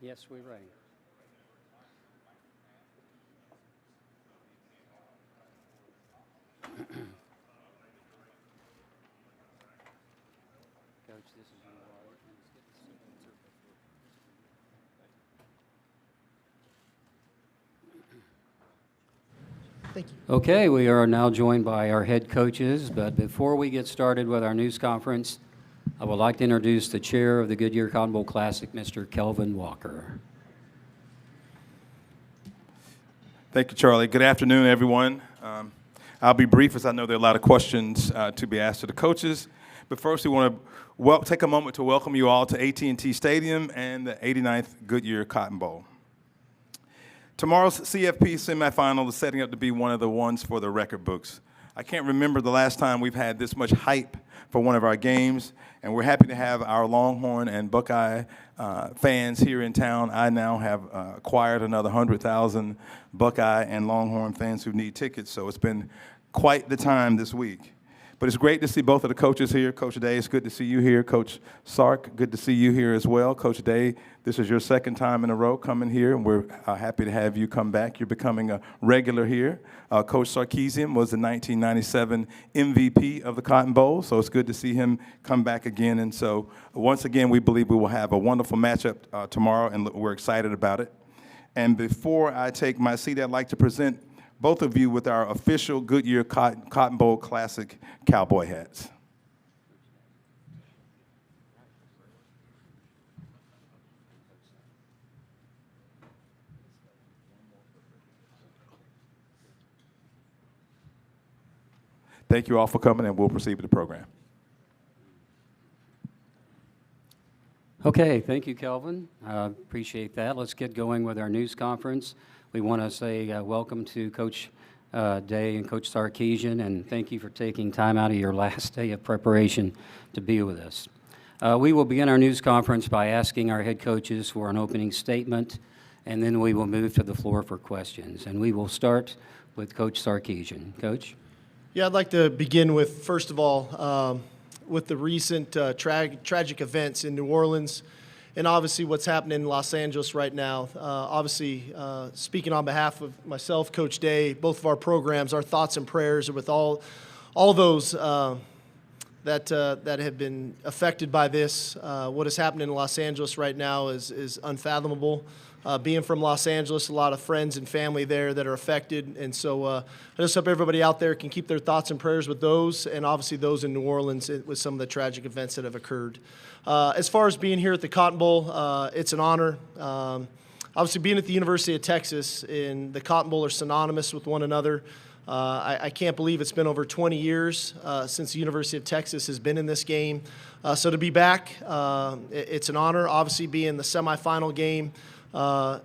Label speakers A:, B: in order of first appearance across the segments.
A: Yes, we're ready. Coach, this is your wallet. Let's get the signature.
B: Thank you.
A: Okay, we are now joined by our head coaches, but before we get started with our news conference, I would like to introduce the chair of the Goodyear Cotton Bowl Classic, Mr. Kelvin Walker.
C: Thank you, Charlie. Good afternoon, everyone. I'll be brief as I know there are a lot of questions to be asked of the coaches. But first, we want to take a moment to welcome you all to AT&T Stadium and the 89th Goodyear Cotton Bowl. Tomorrow's CFP semifinal is setting up to be one of the ones for the record books. I can't remember the last time we've had this much hype for one of our games, and we're happy to have our Longhorn and Buckeye fans here in town. I now have acquired another 100,000 Buckeye and Longhorn fans who need tickets, so it's been quite the time this week. But it's great to see both of the coaches here. Coach Day, it's good to see you here. Coach Sark, good to see you here as well. Coach Day, this is your second time in a row coming here, and we're happy to have you come back. You're becoming a regular here. Coach Sarkisian was the 1997 MVP of the Cotton Bowl, so it's good to see him come back again. And so once again, we believe we will have a wonderful matchup tomorrow, and we're excited about it. And before I take my seat, I'd like to present both of you with our official Goodyear Cotton Bowl Classic cowboy hats. Thank you all for coming, and we'll proceed with the program.
A: Okay, thank you, Kelvin. Appreciate that. Let's get going with our news conference. We want to say welcome to Coach Day and Coach Sarkisian, and thank you for taking time out of your last day of preparation to be with us. We will begin our news conference by asking our head coaches for an opening statement, and then we will move to the floor for questions. And we will start with Coach Sarkisian. Coach?
B: Yeah, I'd like to begin with, first of all, with the recent tragic events in New Orleans and obviously what's happening in Los Angeles right now. Obviously, speaking on behalf of myself, Coach Day, both of our programs, our thoughts and prayers are with all those that have been affected by this. What is happening in Los Angeles right now is unfathomable. Being from Los Angeles, a lot of friends and family there that are affected. And so I just hope everybody out there can keep their thoughts and prayers with those, and obviously those in New Orleans with some of the tragic events that have occurred. As far as being here at the Cotton Bowl, it's an honor. Obviously, being at the University of Texas and the Cotton Bowl are synonymous with one another. I can't believe it's been over 20 years since the University of Texas has been in this game. So to be back, it's an honor. Obviously, being the semifinal game, I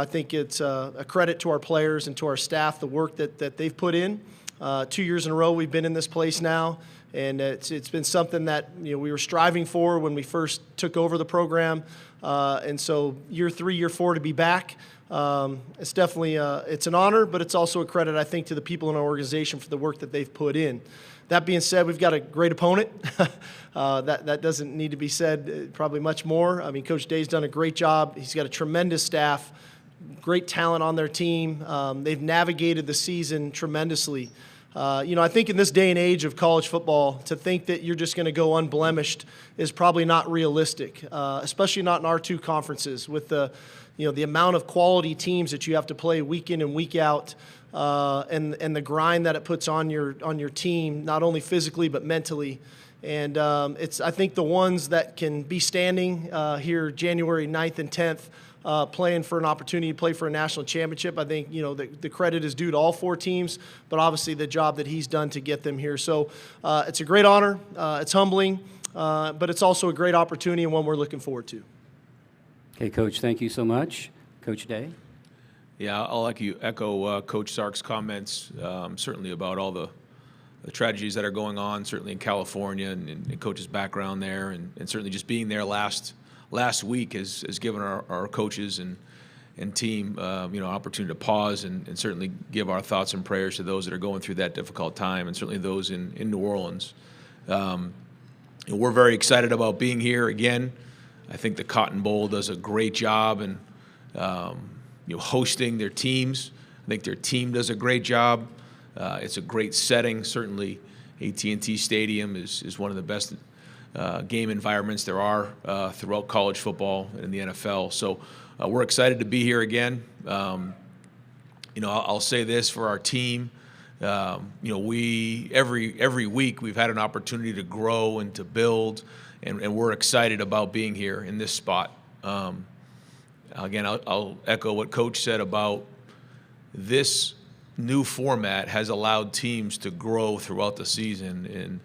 B: think it's a credit to our players and to our staff, the work that they've put in. 2 years in a row we've been in this place now, and it's been something that we were striving for when we first took over the program. And so year 3, year 4 to be back, it's definitely it's an honor, but it's also a credit, I think, to the people in our organization for the work that they've put in. That being said, we've got a great opponent. That doesn't need to be said probably much more. I mean, Coach Day's done a great job. He's got a tremendous staff, great talent on their team. They've navigated the season tremendously. I think in this day and age of college football, to think that you're just going to go unblemished is probably not realistic, especially not in our two conferences with the amount of quality teams that you have to play week in and week out. And the grind that it puts on your team, not only physically but mentally. And it's, I think, the ones that can be standing here January 9th and 10th playing for an opportunity to play for a national championship. I think, the credit is due to all 4 teams, but obviously the job that he's done to get them here. So it's a great honor. It's humbling, but it's also a great opportunity and one we're looking forward to.
A: Okay, Coach, thank you so much. Coach Day?
D: Yeah, I'll echo Coach Sark's comments, certainly about all the tragedies that are going on, certainly in California and Coach's background there, and certainly just being there last week has given our coaches and team opportunity to pause and certainly give our thoughts and prayers to those that are going through that difficult time, and certainly those in New Orleans. We're very excited about being here again. I think the Cotton Bowl does a great job in hosting their teams. I think their team does a great job. It's a great setting. Certainly, AT&T Stadium is one of the best game environments there are throughout college football and in the NFL. So we're excited to be here again. I'll say this for our team. We every week we've had an opportunity to grow and to build, and we're excited about being here in this spot. Again, I'll echo what Coach said about this new format has allowed teams to grow throughout the season, and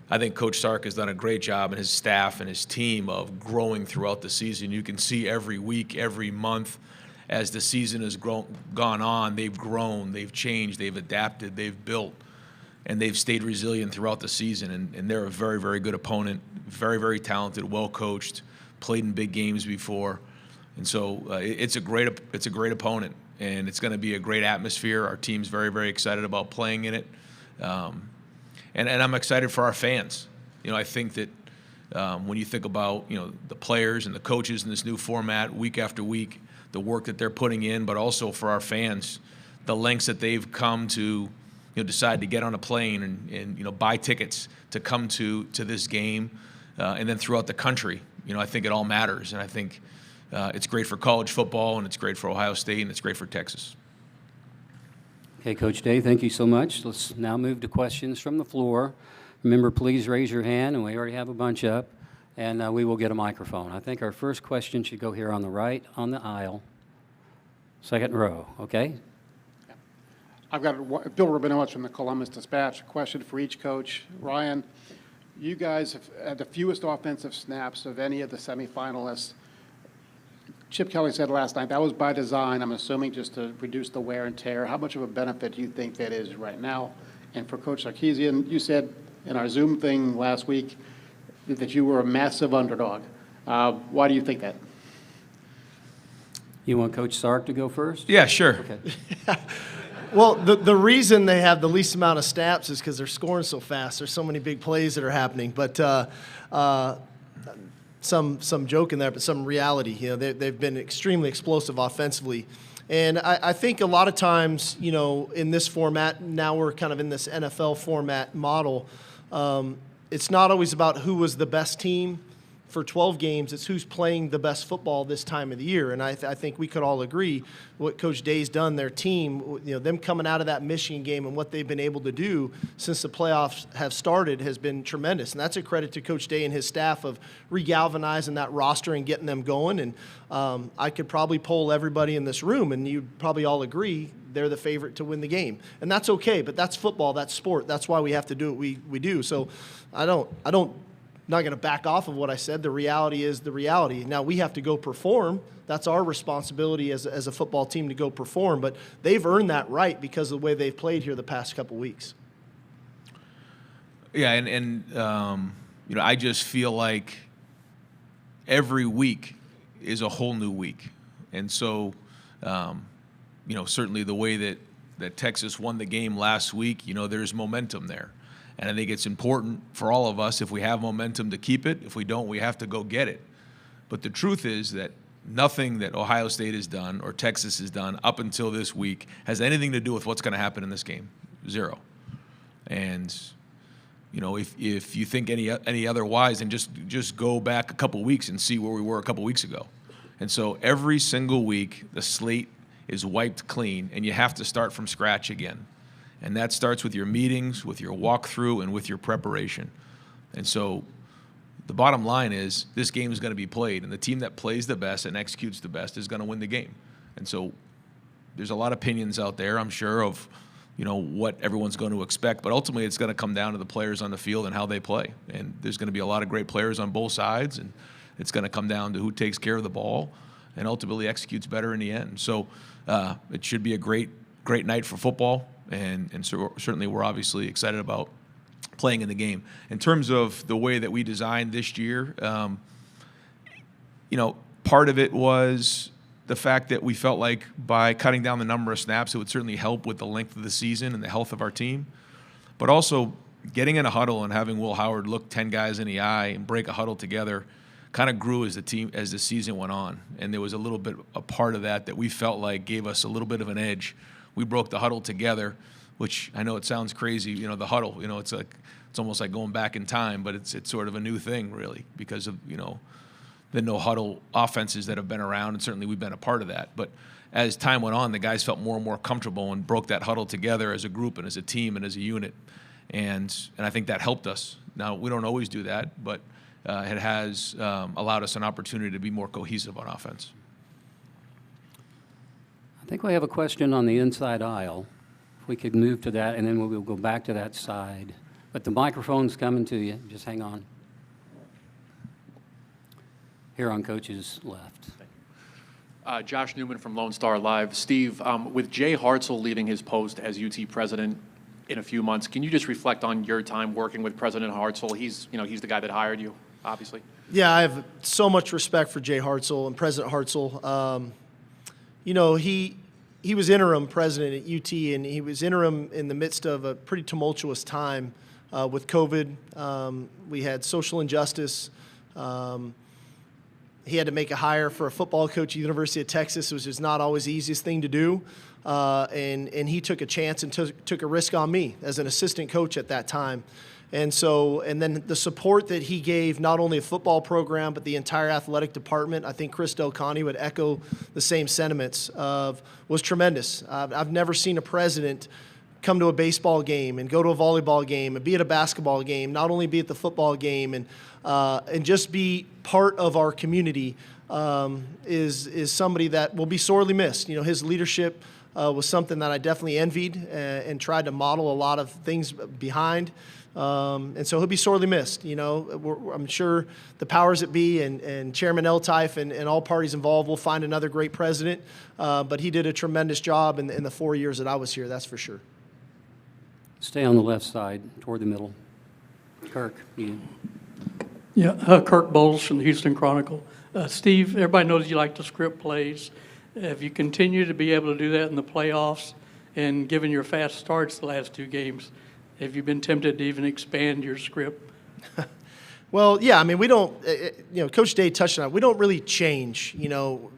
D: I think Coach Sark has done a great job, and his staff and his team, of growing throughout the season. You can see every week, every month, as the season has gone on, they've grown, they've changed, they've adapted, they've built, and they've stayed resilient throughout the season. And they're a very, very good opponent, very, very talented, well coached, played in big games before, and so it's a great opponent, and it's going to be a great atmosphere. Our team's very, very excited about playing in it, and I'm excited for our fans. I think that when you think about the players and the coaches in this new format, week after week, the work that they're putting in, but also for our fans, the lengths that they've come to decide to get on a plane and buy tickets to come to this game, and then throughout the country. I think it all matters, and I think it's great for college football, and it's great for Ohio State, and it's great for Texas.
A: Okay, Coach Day, thank you so much. Let's now move to questions from the floor. Remember, please raise your hand, and we already have a bunch up, and we will get a microphone. I think our first question should go here on the right, on the aisle, second row, okay?
E: I've got Bill Rabinowitz from the Columbus Dispatch. A question for each coach. Ryan, you guys have had the fewest offensive snaps of any of the semifinalists. Chip Kelly said last night that was by design, I'm assuming, just to reduce the wear and tear. How much of a benefit do you think that is right now? And for Coach Sarkisian, you said in our Zoom thing last week that you were a massive underdog. Why do you think that?
A: You want Coach Sark to go first?
D: Yeah, sure.
A: Okay.
B: Well, the reason they have the least amount of snaps is because they're scoring so fast. There's so many big plays that are happening. But some joke in there, but some reality. They've been extremely explosive offensively. And I think a lot of times, in this format, now we're kind of in this NFL format model, it's not always about who was the best team for 12 games. It's who's playing the best football this time of the year. And I think we could all agree what Coach Day's done, their team, them coming out of that Michigan game and what they've been able to do since the playoffs have started has been tremendous. And that's a credit to Coach Day and his staff of regalvanizing that roster and getting them going. And I could probably poll everybody in this room, and you'd probably all agree they're the favorite to win the game. And that's okay, but that's football, that's sport. That's why we have to do what we do. So I'm not going to back off of what I said. The reality is the reality. Now we have to go perform. That's our responsibility as a football team to go perform. But they've earned that right because of the way they've played here the past couple weeks.
D: Yeah, and I just feel like every week is a whole new week. And so, certainly the way that Texas won the game last week, there's momentum there. And I think it's important for all of us, if we have momentum, to keep it. If we don't, we have to go get it. But the truth is that nothing that Ohio State has done or Texas has done up until this week has anything to do with what's going to happen in this game. Zero. And, if you think any otherwise, then just go back a couple weeks and see where we were a couple weeks ago. And so every single week, the slate is wiped clean, and you have to start from scratch again. And that starts with your meetings, with your walkthrough, and with your preparation. And so the bottom line is this game is going to be played, and the team that plays the best and executes the best is going to win the game. And so there's a lot of opinions out there, I'm sure, of what everyone's going to expect. But ultimately, it's going to come down to the players on the field and how they play. And there's going to be a lot of great players on both sides, and it's going to come down to who takes care of the ball and ultimately executes better in the end. So it should be a great night for football. And so certainly we're obviously excited about playing in the game. In terms of the way that we designed this year, part of it was the fact that we felt like by cutting down the number of snaps, it would certainly help with the length of the season and the health of our team. But also getting in a huddle and having Will Howard look 10 guys in the eye and break a huddle together kind of grew as the season went on. And there was a part of that we felt like gave us a little bit of an edge. We broke the huddle together, which I know it sounds crazy, the huddle, it's almost like going back in time, but it's sort of a new thing really because of, the no huddle offenses that have been around, and certainly we've been a part of that. But as time went on, the guys felt more and more comfortable and broke that huddle together as a group and as a team and as a unit. And I think that helped us. Now, we don't always do that, but it has allowed us an opportunity to be more cohesive on offense.
A: I think we have a question on the inside aisle. If we could move to that, and then we'll go back to that side. But the microphone's coming to you. Just hang on. Here on Coach's left.
F: Josh Newman from Lone Star Live. Steve, with Jay Hartzell leaving his post as UT president in a few months, can you just reflect on your time working with President Hartzell? He's the guy that hired you, obviously.
B: Yeah, I have so much respect for Jay Hartzell and President Hartzell. He was interim president at UT, and he was interim in the midst of a pretty tumultuous time with COVID. We had social injustice. He had to make a hire for a football coach at the University of Texas, which is not always the easiest thing to do. And he took a chance and took a risk on me as an assistant coach at that time. And then the support that he gave, not only a football program, but the entire athletic department, I think Chris Del Conte would echo the same sentiments was tremendous. I've never seen a president come to a baseball game and go to a volleyball game and be at a basketball game, not only be at the football game and just be part of our community is somebody that will be sorely missed. His leadership was something that I definitely envied and tried to model a lot of things behind. And so he'll be sorely missed. I'm sure the powers that be and Chairman Eltife and all parties involved will find another great president. But he did a tremendous job in the 4 years that I was here, that's for sure.
A: Stay on the left side, toward the middle. Kirk, you.
G: Yeah, Kirk Bowles from the Houston Chronicle. Steve, everybody knows you like to script plays. Have you continued to be able to do that in the playoffs? And given your fast starts the last two games, have you been tempted to even expand your script?
B: Well, yeah, we don't, Coach Day touched on it. We don't really change,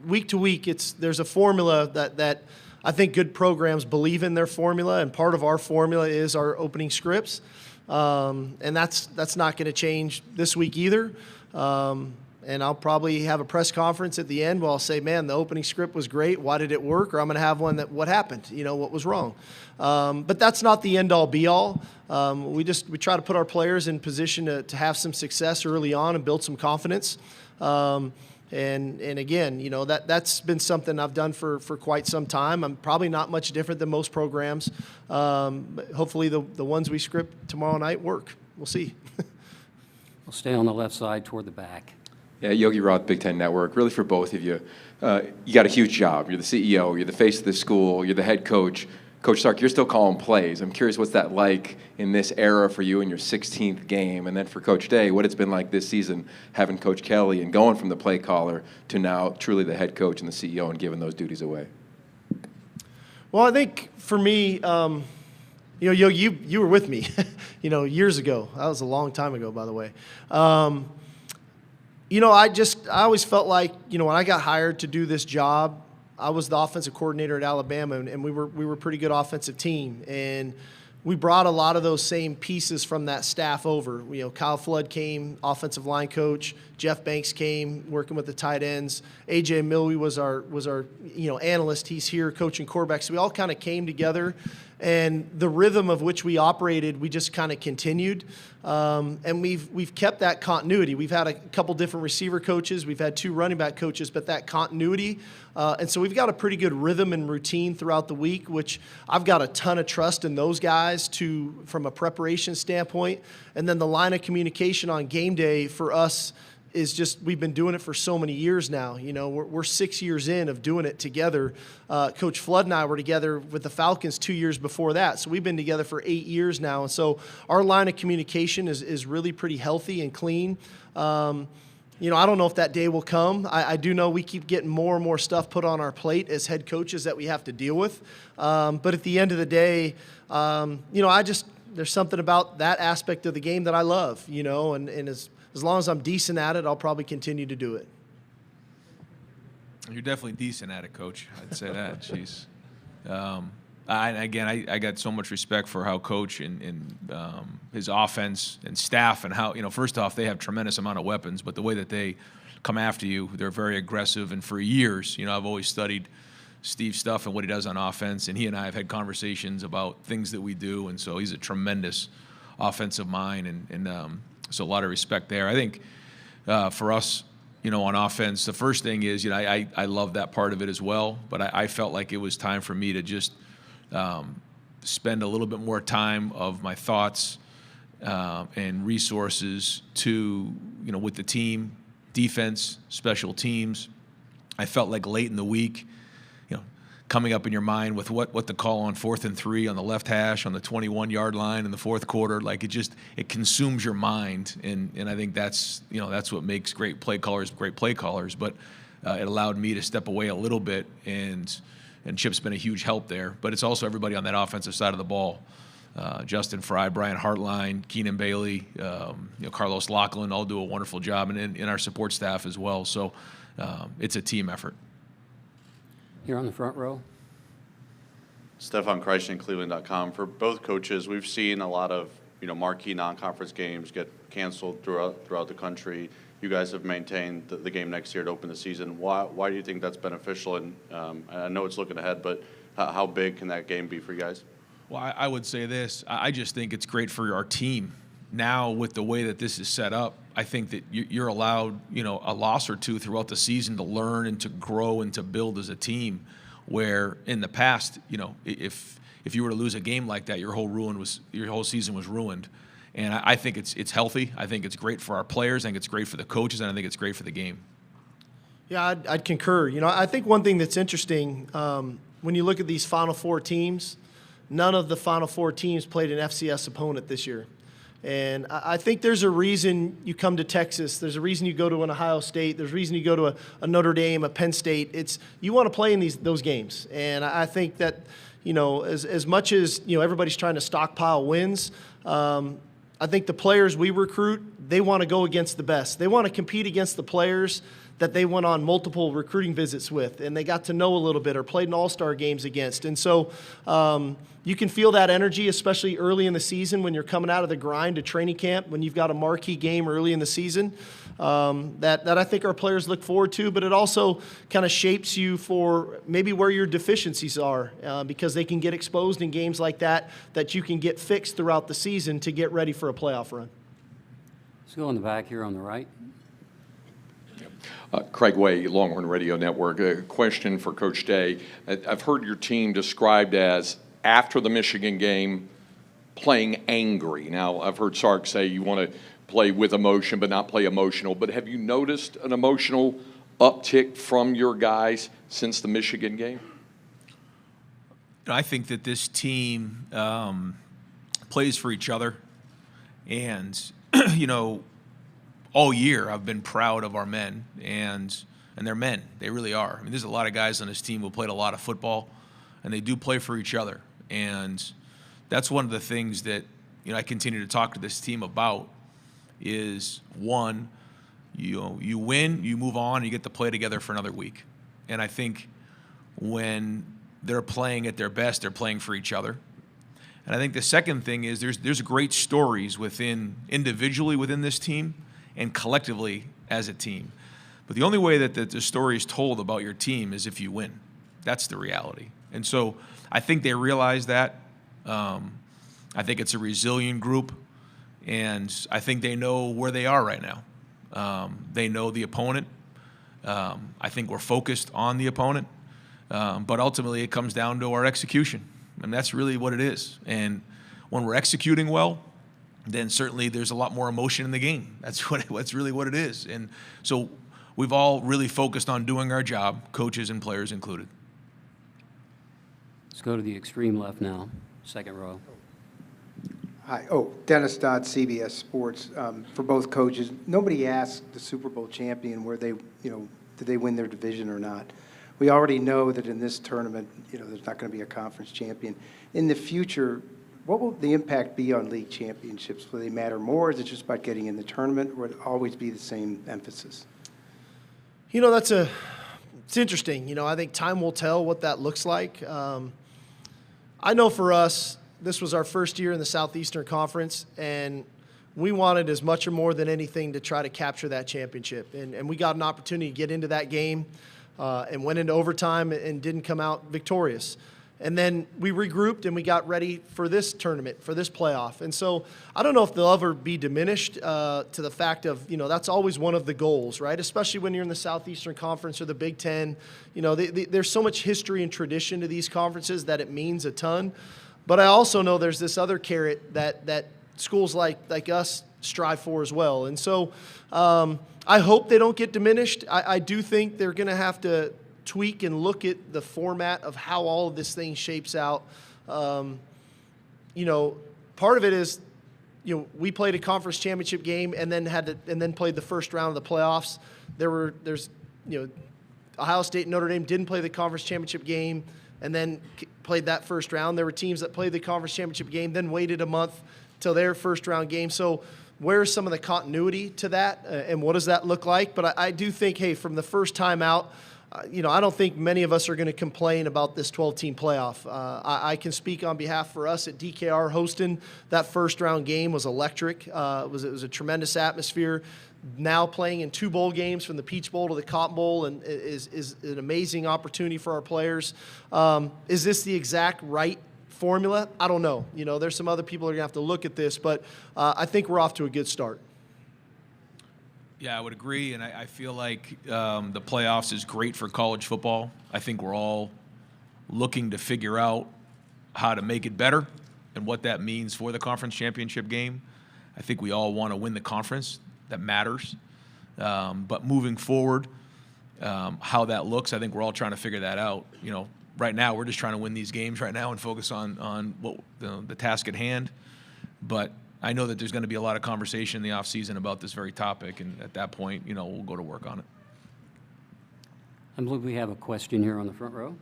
B: week to week. There's a formula that I think good programs believe in their formula, and part of our formula is our opening scripts. And that's not going to change this week either. And I'll probably have a press conference at the end where I'll say, man, the opening script was great. Why did it work? Or I'm going to have one that, what happened? What was wrong? But that's not the end-all, be-all. We try to put our players in position to have some success early on and build some confidence. And again, that's been something I've done for quite some time. I'm probably not much different than most programs. But hopefully the ones we script tomorrow night work. We'll see.
A: We'll stay on the left side toward the back.
H: Yeah, Yogi Roth, Big Ten Network. Really for both of you. You got a huge job. You're the CEO. You're the face of the school. You're the head coach. Coach Sark, you're still calling plays. I'm curious what's that like in this era for you in your 16th game, and then for Coach Day, what it's been like this season having Coach Kelly and going from the play caller to now truly the head coach and the CEO and giving those duties away.
B: Well, I think for me, Yogi, you were with me, years ago. That was a long time ago, by the way. I always felt like, when I got hired to do this job, I was the offensive coordinator at Alabama, and we were a pretty good offensive team. And we brought a lot of those same pieces from that staff over. Kyle Flood came, offensive line coach. Jeff Banks came, working with the tight ends. A.J. Milwee was our analyst. He's here coaching quarterbacks. So we all kind of came together. And the rhythm of which we operated, we just kind of continued. And we've kept that continuity. We've had a couple different receiver coaches. We've had 2 running back coaches, but that continuity. And so we've got a pretty good rhythm and routine throughout the week, which I've got a ton of trust in those guys from a preparation standpoint. And then the line of communication on game day for us is just, we've been doing it for so many years now. We're 6 years in of doing it together. Coach Flood and I were together with the Falcons 2 years before that. So we've been together for 8 years now. And so our line of communication is really pretty healthy and clean. I don't know if that day will come. I do know we keep getting more and more stuff put on our plate as head coaches that we have to deal with. But at the end of the day, there's something about that aspect of the game that I love, and as as long as I'm decent at it, I'll probably continue to do it.
D: You're definitely decent at it, Coach. I'd say that. Jeez. I got so much respect for how Coach and his offense and staff and how, first off, they have tremendous amount of weapons, but the way that they come after you, they're very aggressive. And for years, I've always studied Steve's stuff and what he does on offense, and he and I have had conversations about things that we do, and so he's a tremendous offensive mind, and so a lot of respect there. I think for us, on offense, the first thing is, I love that part of it as well, but I felt like it was time for me to just spend a little bit more time of my thoughts and resources to, with the team, defense, special teams. I felt like late in the week, coming up in your mind with what to call on 4th and 3 on the left hash on the 21-yard line in the fourth quarter, like it consumes your mind, and I think that's what makes great play callers. But it allowed me to step away a little bit, and Chip's been a huge help there. But it's also everybody on that offensive side of the ball. Justin Fry, Brian Hartline, Keenan Bailey, Carlos Lachlan all do a wonderful job, and in our support staff as well. So it's a team effort.
A: Here on the front row.
I: Stefan Kreishin, Cleveland.com. For both coaches, we've seen a lot of marquee non-conference games get canceled throughout the country. You guys have maintained the game next year to open the season. Why do you think that's beneficial? And I know it's looking ahead, but how big can that game be for you guys?
D: Well, I would say this. I just think it's great for our team. Now, with the way that this is set up, I think that you're allowed, a loss or two throughout the season to learn and to grow and to build as a team. Where in the past, if you were to lose a game like that, your whole season was ruined. And I think it's healthy. I think it's great for our players. I think it's great for the coaches, and I think it's great for the game.
B: Yeah, I'd concur. I think one thing that's interesting when you look at these Final Four teams, none of the Final Four teams played an FCS opponent this year. And I think there's a reason you come to Texas. There's a reason you go to an Ohio State. There's a reason you go to a Notre Dame, a Penn State. It's you want to play in those games. And I think that, as much as, everybody's trying to stockpile wins, I think the players we recruit, they want to go against the best. They want to compete against the players that they went on multiple recruiting visits with, and they got to know a little bit or played in all-star games against. And so you can feel that energy, especially early in the season when you're coming out of the grind to training camp, when you've got a marquee game early in the season, that I think our players look forward to. But it also kind of shapes you for maybe where your deficiencies are, because they can get exposed in games like that you can get fixed throughout the season to get ready for a playoff run.
A: Let's go in the back here on the right.
J: Craig Way, Longhorn Radio Network. A question for Coach Day. I've heard your team described as, after the Michigan game, playing angry. Now, I've heard Sark say you want to play with emotion but not play emotional. But have you noticed an emotional uptick from your guys since the Michigan game?
D: I think that this team plays for each other. And, all year I've been proud of our men, and they're men. They really are. I mean, there's a lot of guys on this team who played a lot of football, and they do play for each other. And that's one of the things that, I continue to talk to this team about is, one, you win, you move on, you get to play together for another week. And I think when they're playing at their best, they're playing for each other. And I think the second thing is there's great stories individually within this team and collectively as a team. But the only way that the story is told about your team is if you win. That's the reality. And so I think they realize that. I think it's a resilient group, and I think they know where they are right now. They know the opponent. I think we're focused on the opponent. But ultimately it comes down to our execution. And that's really what it is. And when we're executing well, then certainly there's a lot more emotion in the game. That's really what it is. And so we've all really focused on doing our job, coaches and players included.
A: Let's go to the extreme left now, second row.
K: Hi. Dennis Dodd, CBS Sports. For both coaches, nobody asked the Super Bowl champion where did they win their division or not. We already know that in this tournament, there's not going to be a conference champion. In the future, what will the impact be on league championships? Will they matter more? Is it just about getting in the tournament, or will it always be the same emphasis?
B: You know, it's interesting. You know, I think time will tell what that looks like. I know for us, this was our first year in the Southeastern Conference, and we wanted as much or more than anything to try to capture that championship. And we got an opportunity to get into that game and went into overtime and didn't come out victorious. And then we regrouped and we got ready for this tournament, for this playoff. And so I don't know if they'll ever be diminished to the fact of, you know, that's always one of the goals, right? Especially when you're in the Southeastern Conference or the Big Ten. You know, there's so much history and tradition to these conferences that it means a ton. But I also know there's this other carrot that schools like us strive for as well. And so I hope they don't get diminished. I do think they're going to have to tweak and look at the format of how all of this thing shapes out. You know, part of it is, you know, we played a conference championship game and then played the first round of the playoffs. There's you know, Ohio State and Notre Dame didn't play the conference championship game and then played that first round. There were teams that played the conference championship game, then waited a month till their first round game. So where's some of the continuity to that, and what does that look like? But I do think, hey, from the first time out, you know, I don't think many of us are going to complain about this 12-team playoff. I can speak on behalf for us at DKR. Hosting that first-round game was electric. It was a tremendous atmosphere. Now playing in 2 bowl games, from the Peach Bowl to the Cotton Bowl, and is an amazing opportunity for our players. Is this the exact right formula? I don't know. You know, there's some other people that are going to have to look at this, but I think we're off to a good start.
D: Yeah, I would agree, and I feel like the playoffs is great for college football. I think we're all looking to figure out how to make it better and what that means for the conference championship game. I think we all want to win the conference. That matters. But moving forward, how that looks, I think we're all trying to figure that out. You know, right now we're just trying to win these games right now and focus on what the task at hand. But I know that there's going to be a lot of conversation in the offseason about this very topic, and at that point, you know, we'll go to work on it.
A: I believe we have a question here on the front row.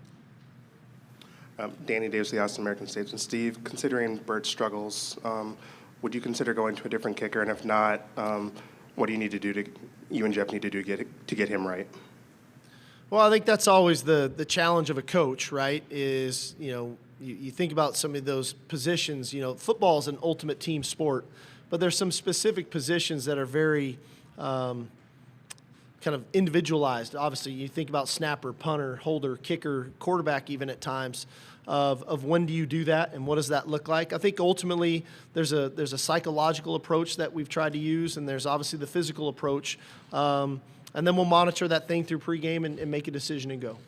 L: Danny Davis, the Austin American Statesman. Steve, considering Bert's struggles, would you consider going to a different kicker? And if not, what do you need to do you and Jeff need to do to get him right?
B: Well, I think that's always the challenge of a coach, right? Is, you know, you think about some of those positions. You know, football is an ultimate team sport, but there's some specific positions that are very kind of individualized. Obviously, you think about snapper, punter, holder, kicker, quarterback even at times, of when do you do that and what does that look like. I think ultimately there's a psychological approach that we've tried to use, and there's obviously the physical approach. And then we'll monitor that thing through pregame and make a decision and go.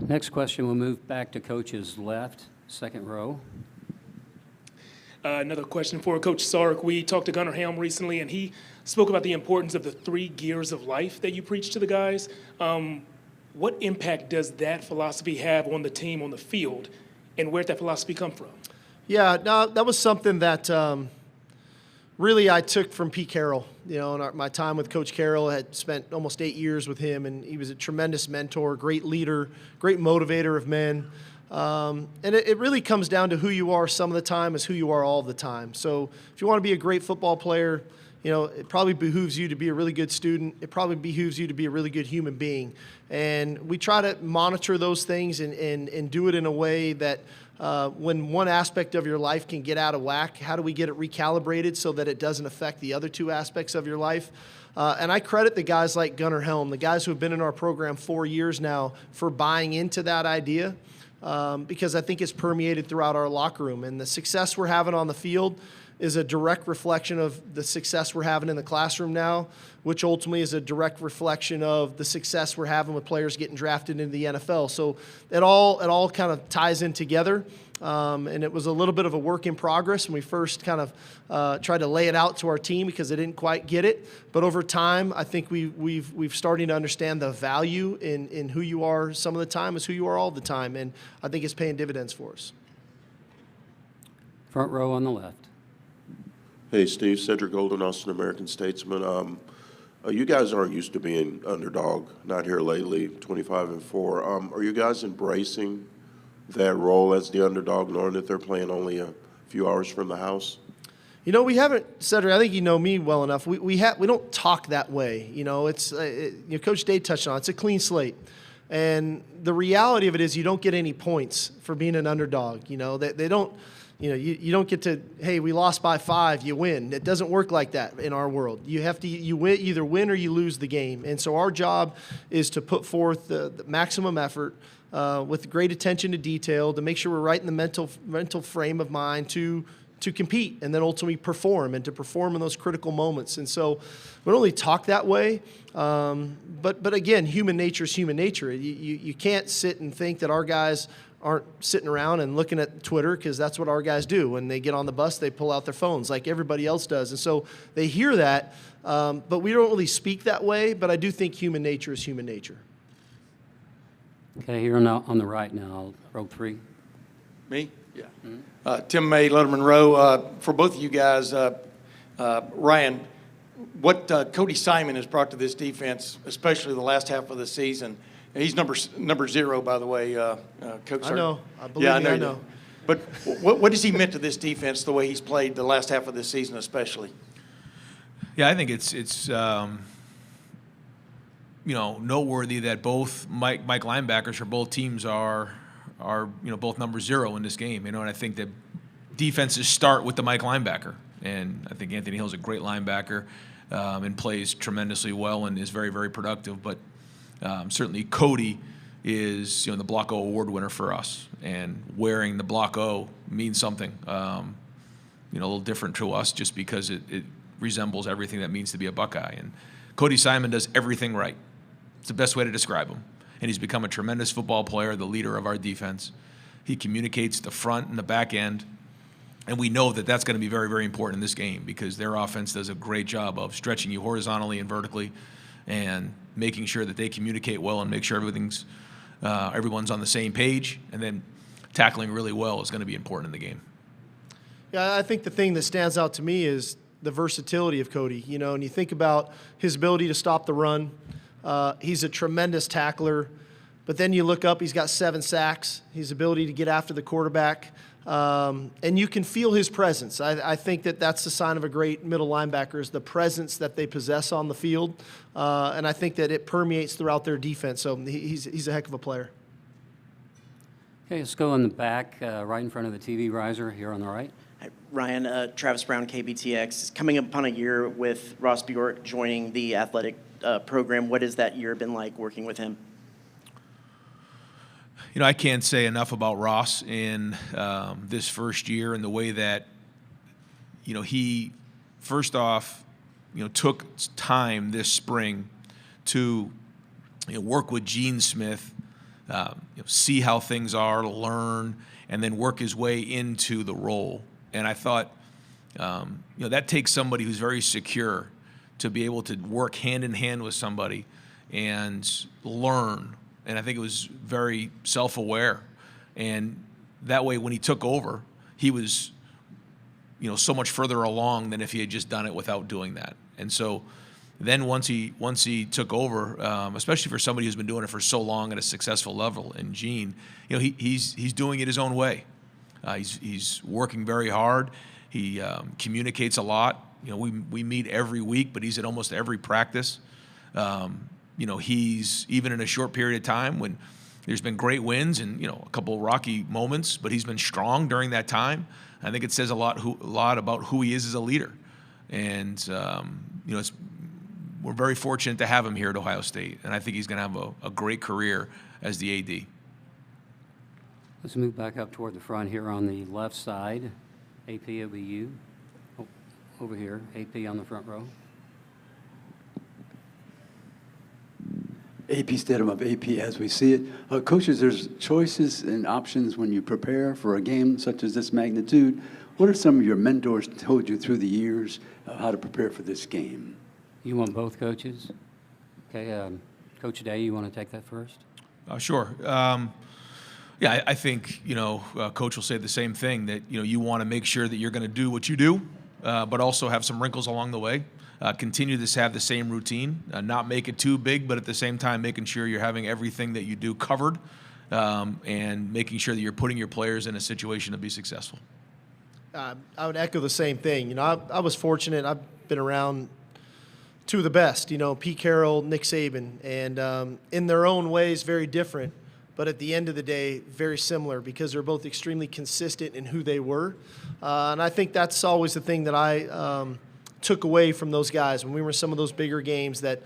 A: Next question, we'll move back to coach's left, second row.
M: Another question for Coach Sark. We talked to Gunnar Helm recently, and he spoke about the importance of the 3 gears of life that you preach to the guys. What impact does that philosophy have on the team on the field, and where did that philosophy come from?
B: Yeah, no, that was something that really I took from Pete Carroll. You know, in my time with Coach Carroll, I had spent almost 8 years with him, and he was a tremendous mentor, great leader, great motivator of men. And it really comes down to who you are some of the time is who you are all the time. So if you want to be a great football player, you know, it probably behooves you to be a really good student. It probably behooves you to be a really good human being. And we try to monitor those things and do it in a way that when one aspect of your life can get out of whack, how do we get it recalibrated so that it doesn't affect the other 2 aspects of your life? And I credit the guys like Gunnar Helm, the guys who have been in our program 4 years now, for buying into that idea, because I think it's permeated throughout our locker room. And the success we're having on the field is a direct reflection of the success we're having in the classroom now, which ultimately is a direct reflection of the success we're having with players getting drafted into the NFL. So it all kind of ties in together. And it was a little bit of a work in progress when we first kind of tried to lay it out to our team because they didn't quite get it. But over time, I think we've starting to understand the value in who you are some of the time is who you are all the time. And I think it's paying dividends for us.
A: Front row on the left.
N: Hey, Steve, Cedric Golden, Austin American Statesman. You guys aren't used to being underdog, not here lately, 25-4. Are you guys embracing that role as the underdog, knowing that they're playing only a few hours from the house?
B: You know, we haven't, Cedric, I think you know me well enough. We don't talk that way. You know, Coach Day touched on it. It's a clean slate. And the reality of it is you don't get any points for being an underdog. You know, they don't, you don't get to, hey, we lost by 5, you win. It doesn't work like that in our world. You have to, either win or you lose the game. And so our job is to put forth the maximum effort with great attention to detail to make sure we're right in the mental frame of mind to compete and then ultimately perform and to perform in those critical moments. And so we don't only talk that way, but again, human nature is human nature. You can't sit and think that our guys aren't sitting around and looking at Twitter, because that's what our guys do. When they get on the bus, they pull out their phones like everybody else does. And so they hear that, but we don't really speak that way, but I do think human nature is human nature.
A: Okay, here on the right now, row 3.
O: Me? Yeah. Tim May, Letterman Row. For both of you guys, Ryan, what Cody Simon has brought to this defense, especially the last half of the season, he's number 0, by the way, Coach.
B: I know.
O: I know. But what has he meant to this defense, the way he's played the last half of this season especially?
D: Yeah, I think it's noteworthy that both Mike linebackers for both teams are both number 0 in this game. And I think that defenses start with the Mike linebacker, and I think Anthony Hill's a great linebacker and plays tremendously well and is very, very productive. But certainly Cody is the Block O award winner for us, and wearing the Block O means something a little different to us just because it resembles everything that means to be a Buckeye. And Cody Simon does everything right. It's the best way to describe him. And he's become a tremendous football player, the leader of our defense. He communicates the front and the back end. And we know that that's going to be very, very important in this game, because their offense does a great job of stretching you horizontally and vertically and making sure that they communicate well and make sure everyone's on the same page. And then tackling really well is going to be important in the game.
B: Yeah, I think the thing that stands out to me is the versatility of Cody. And you think about his ability to stop the run. He's a tremendous tackler, but then you look up, he's got 7 sacks, his ability to get after the quarterback, and you can feel his presence. I think that's the sign of a great middle linebacker, is the presence that they possess on the field, and I think that it permeates throughout their defense, so he's a heck of a player.
A: Okay, let's go in the back, right in front of the TV riser here on the right.
P: Hi, Ryan, Travis Brown, KBTX. Coming upon a year with Ross Bjork joining the athletic program, what has that year been like working with him?
D: I can't say enough about Ross in this first year, and the way that he first off took time this spring to work with Gene Smith, see how things are, learn, and then work his way into the role. And I thought that takes somebody who's very secure to be able to work hand in hand with somebody and learn. And I think it was very self-aware. And that way, when he took over, he was, so much further along than if he had just done it without doing that. And so then once he took over, especially for somebody who's been doing it for so long at a successful level, and Gene, he's doing it his own way. He's working very hard. He communicates a lot. We meet every week, but he's at almost every practice. He's, even in a short period of time when there's been great wins and, a couple of rocky moments, but he's been strong during that time. I think it says a lot about who he is as a leader. And, we're very fortunate to have him here at Ohio State, and I think he's going to have a great career as the AD.
A: Let's move back up toward the front here on the left side. AP will be you. Oh, over here, AP on the front row.
Q: AP Stedham of AP as we see it. Coaches, there's choices and options when you prepare for a game such as this magnitude. What are some of your mentors told you through the years how to prepare for this game?
A: You want both coaches? Okay, Coach Day, you want to take that first?
D: Sure. I think, Coach will say the same thing, that, you want to make sure that you're going to do what you do, but also have some wrinkles along the way. Continue to have the same routine, not make it too big, but at the same time making sure you're having everything that you do covered. and making sure that you're putting your players in a situation to be successful.
B: I would echo the same thing. You know, I was fortunate. I've been around two of the best, you know, Pete Carroll, Nick Saban, and in their own ways, very different. But at the end of the day, very similar because they're both extremely consistent in who they were. And I think that's always the thing that I took away from those guys when we were in some of those bigger games, that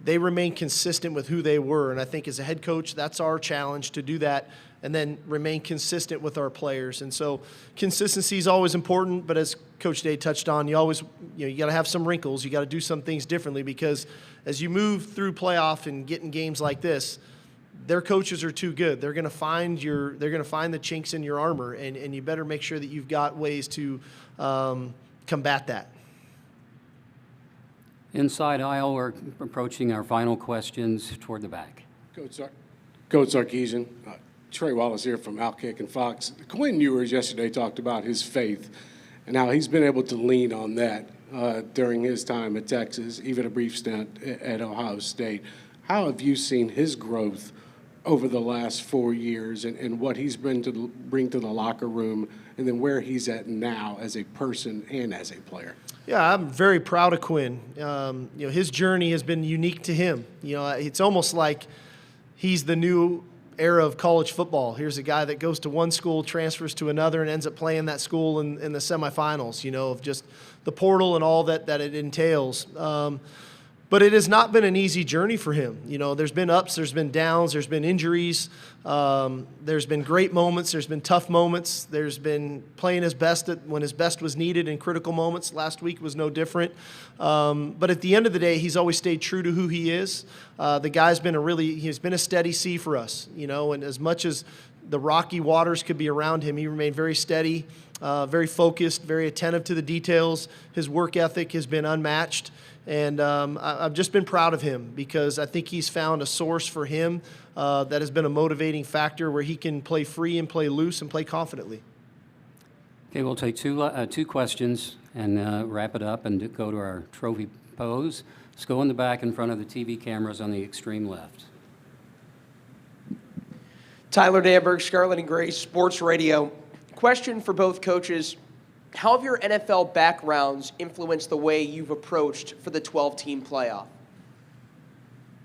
B: they remain consistent with who they were. And I think as a head coach, that's our challenge, to do that and then remain consistent with our players. And so consistency is always important, but as Coach Day touched on, you got to have some wrinkles. You got to do some things differently, because as you move through playoff and get in games like this, their coaches are too good. They're going to find the chinks in your armor, and you better make sure that you've got ways to combat that.
A: Inside aisle, we're approaching our final questions toward the back.
R: Coach Sarkisian, Trey Wallace here from Outkick and Fox. Quinn Ewers yesterday talked about his faith and how he's been able to lean on that during his time at Texas, even a brief stint at Ohio State. How have you seen his growth over the last 4 years, and what he's been to bring to the locker room, and then where he's at now as a person and as a player?
B: Yeah, I'm very proud of Quinn. His journey has been unique to him. It's almost like he's the new era of college football. Here's a guy that goes to one school, transfers to another, and ends up playing that school in the semifinals, of just the portal and all that it entails. But it has not been an easy journey for him. There's been ups, there's been downs, there's been injuries, there's been great moments, there's been tough moments, there's been playing his best when his best was needed in critical moments. Last week was no different. But at the end of the day, he's always stayed true to who he is. The guy's been he's been a steady sea for us, and as much as the rocky waters could be around him, he remained very steady, very focused, very attentive to the details. His work ethic has been unmatched. And I've just been proud of him, because I think he's found a source for him that has been a motivating factor where he can play free and play loose and play confidently.
A: Okay, we'll take two questions and wrap it up and go to our trophy pose. Let's go in the back in front of the TV cameras on the extreme left.
S: Tyler Danberg, Scarlet and Gray Sports Radio. Question for both coaches. How have your NFL backgrounds influenced the way you've approached for the 12-team playoff?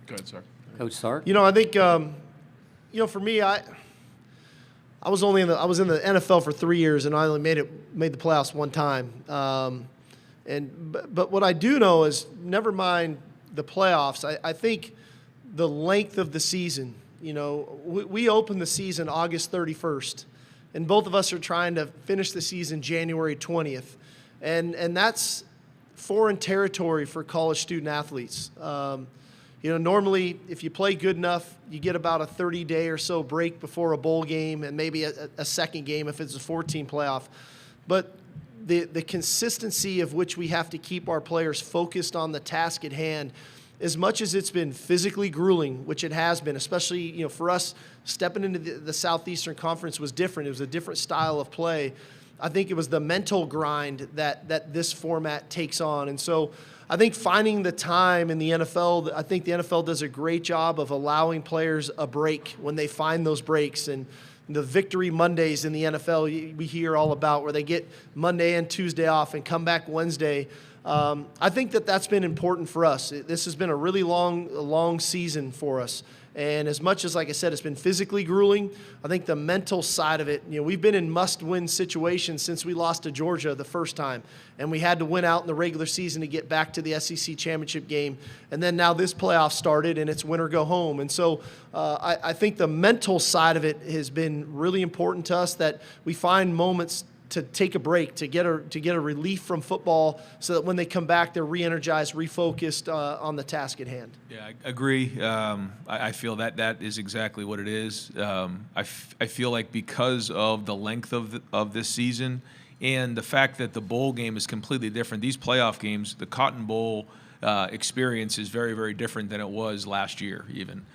D: Go ahead, Sark.
A: Coach Sark?
B: I think, for me, I was in the NFL for 3 years, and I only made the playoffs one time. But what I do know is, never mind the playoffs, I think the length of the season. We opened the season August 31st. And both of us are trying to finish the season January 20th. And that's foreign territory for college student athletes. Normally, if you play good enough, you get about a 30-day or so break before a bowl game, and maybe a second game if it's a 14 playoff. But the consistency of which we have to keep our players focused on the task at hand, as much as it's been physically grueling, which it has been, especially for us, stepping into the Southeastern Conference was different. It was a different style of play. I think it was the mental grind that this format takes on. And so I think finding the time in the NFL, I think the NFL does a great job of allowing players a break when they find those breaks. And the victory Mondays in the NFL we hear all about, where they get Monday and Tuesday off and come back Wednesday. I think that's been important for us. This has been a really long season for us. And as much as, like I said, it's been physically grueling, I think the mental side of it, we've been in must-win situations since we lost to Georgia the first time. And we had to win out in the regular season to get back to the SEC championship game. And then now this playoff started, and it's win or go home. And so I think the mental side of it has been really important to us, that we find moments to take a break, to get a relief from football, so that when they come back, they're re-energized, refocused on the task at hand.
D: Yeah, I agree. I feel that is exactly what it is. I feel like because of the length of this season and the fact that the bowl game is completely different, these playoff games, the Cotton Bowl experience is very, very different than it was last year even.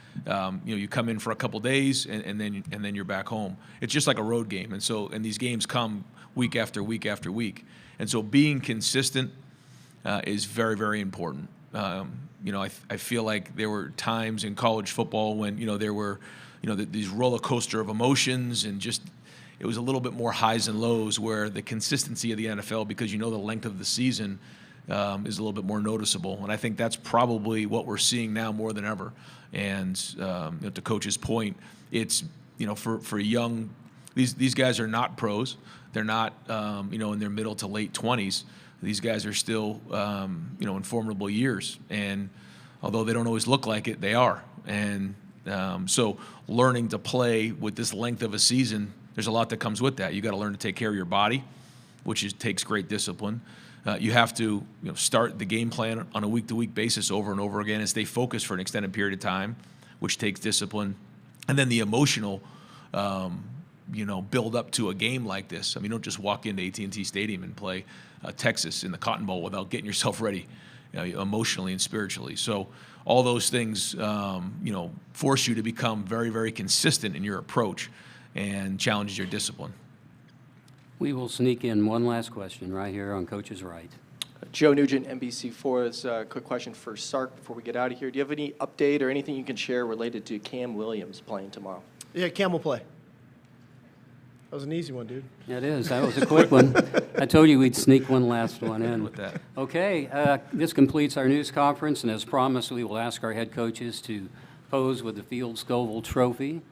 D: You come in for a couple days and then you're back home. It's just like a road game. And these games come week after week after week. And so being consistent is very, very important. I feel like there were times in college football when, there were, these roller coaster of emotions, and just it was a little bit more highs and lows, where the consistency of the NFL, because the length of the season, is a little bit more noticeable. And I think that's probably what we're seeing now more than ever. And to Coach's point, it's, for young, these guys are not pros. They're not, in their middle to late 20s. These guys are still, in formidable years. And although they don't always look like it, they are. And so learning to play with this length of a season, there's a lot that comes with that. You got to learn to take care of your body, which takes great discipline. You have to start the game plan on a week-to-week basis over and over again and stay focused for an extended period of time, which takes discipline. And then the emotional, build up to a game like this. I mean, don't just walk into AT&T Stadium and play Texas in the Cotton Bowl without getting yourself ready, emotionally and spiritually. So all those things, force you to become very, very consistent in your approach and challenges your discipline.
A: We will sneak in one last question right here on Coach's right.
T: Joe Nugent, NBC4. This is a quick question for Sark before we get out of here. Do you have any update or anything you can share related to Cam Williams playing tomorrow?
B: Yeah, Cam will play. That was an easy one, dude.
A: It is. That was a quick one. I told you we'd sneak one last one in.
D: With that.
A: Okay, this completes our news conference, and as promised, we will ask our head coaches to pose with the Field Scoville Trophy.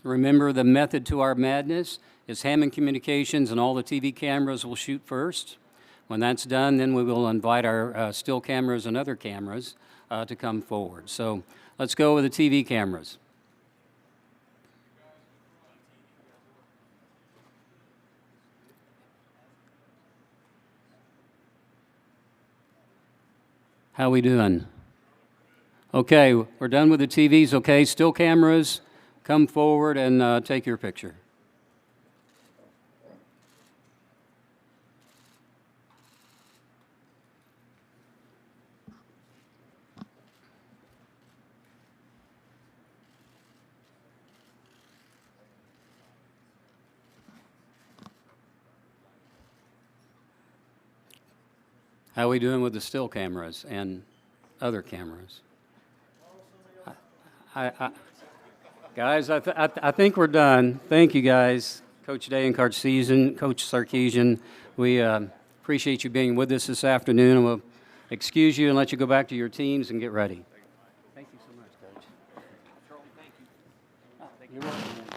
A: Remember, the method to our madness is Hammond Communications, and all the TV cameras will shoot first. When that's done, then we will invite our still cameras and other cameras to come forward. So let's go with the TV cameras. How we doing? Okay, we're done with the TVs. Okay, still cameras, come forward and take your picture. How are we doing with the still cameras and other cameras? Guys, I think we're done. Thank you, guys. Coach Day and Coach Sarkisian, we appreciate you being with us this afternoon, and we'll excuse you and let you go back to your teams and get ready.